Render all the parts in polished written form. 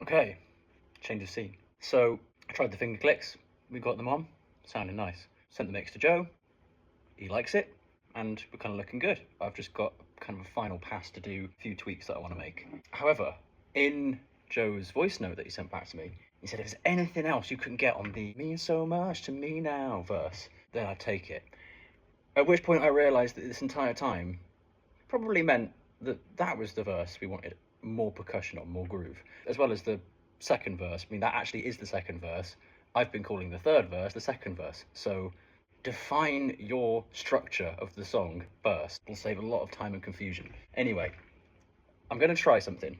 Okay, change of scene. So I tried the finger clicks, we got them on, sounding nice. Sent the mix to Joe, he likes it, and we're kind of looking good. I've just got kind of a final pass to do a few tweaks that I want to make. However, in Joe's voice note that he sent back to me, he said if there's anything else you can get on the "mean so much to me now" verse, then I'd take it. At which point I realised that this entire time probably meant that that was the verse we wanted more percussion on, more groove, as well as the second verse. I mean, that actually is the second verse. I've been calling the third verse the second verse. So define your structure of the song first. It'll save a lot of time and confusion. Anyway, I'm going to try something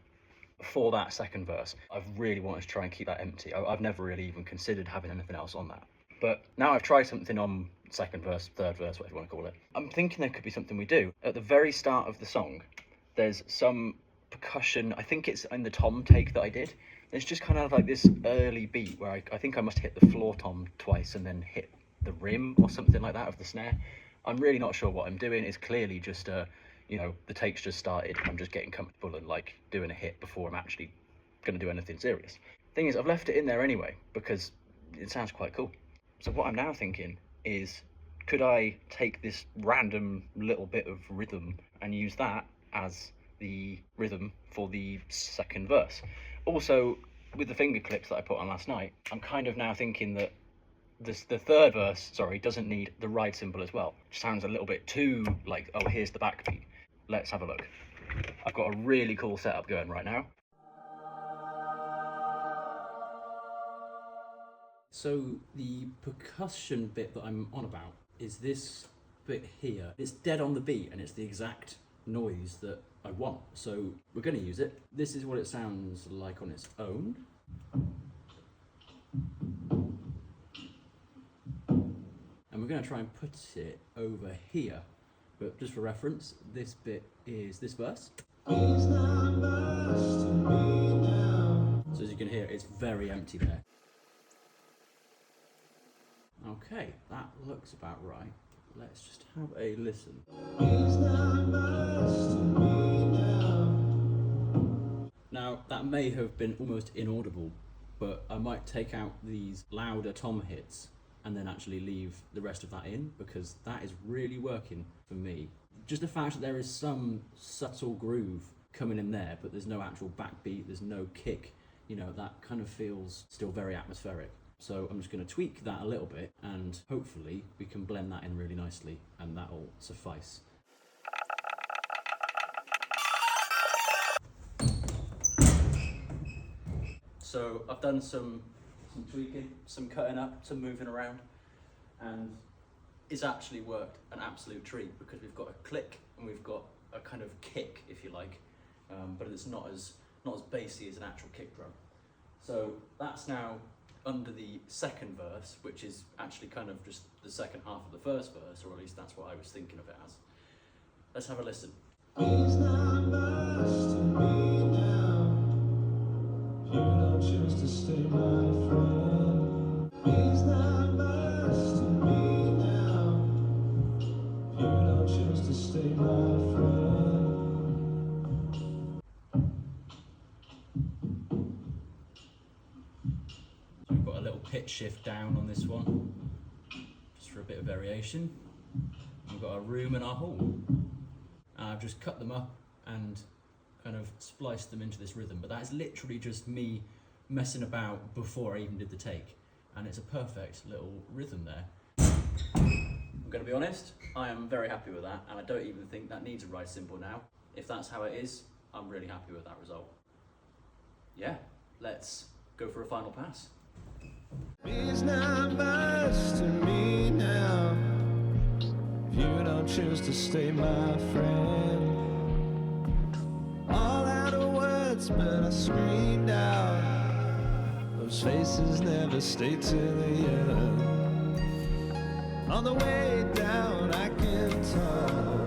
for that second verse. I've really wanted to try and keep that empty. I've never really even considered having anything else on that. But now I've tried something on second verse, third verse, whatever you want to call it. I'm thinking there could be something we do. At the very start of the song, there's some percussion. I think it's in the tom take that I did. There's just kind of like this early beat where I think I must hit the floor tom twice and then hit the rim or something like that of the snare. I'm really not sure what I'm doing. It's clearly just the take's just started. I'm just getting comfortable and like doing a hit before I'm actually going to do anything serious. Thing is, I've left it in there anyway because it sounds quite cool. So what I'm now thinking is, could I take this random little bit of rhythm and use that as the rhythm for the second verse? Also, with the finger clicks that I put on last night, I'm kind of now thinking that the third verse, doesn't need the ride cymbal as well. It sounds a little bit too like, oh, here's the backbeat. Let's have a look. I've got a really cool setup going right now. So the percussion bit that I'm on about is this bit here. It's dead on the beat and it's the exact noise that I want. So we're going to use it. This is what it sounds like on its own. And we're going to try and put it over here. But just for reference, this bit is this verse. So as you can hear, it's very empty there. Okay, that looks about right. Let's just have a listen. Now, that may have been almost inaudible, but I might take out these louder tom hits and then actually leave the rest of that in, because that is really working for me. Just the fact that there is some subtle groove coming in there, but there's no actual backbeat, there's no kick, that kind of feels still very atmospheric. So I'm just going to tweak that a little bit and hopefully we can blend that in really nicely and that'll suffice. So I've done some tweaking, some cutting up, some moving around, and it's actually worked an absolute treat because we've got a click and we've got a kind of kick, if you like, but it's not as bassy as an actual kick drum. So that's now under the second verse, which is actually kind of just the second half of the first verse, or at least that's what I was thinking of it as. Let's have a listen. It's not much to me now. You don't choose to stay my friend. It's not much to me now. You don't choose to stay my friend. Pitch shift down on this one, just for a bit of variation. We've got our room and our hall. And I've just cut them up and kind of spliced them into this rhythm, but that is literally just me messing about before I even did the take, and it's a perfect little rhythm there. I'm going to be honest, I am very happy with that, and I don't even think that needs a ride cymbal now. If that's how it is, I'm really happy with that result. Yeah, let's go for a final pass. It's not much to me now. If you don't choose to stay my friend. All out of words, but I screamed out. Those faces never stay till the end. On the way down, I can talk.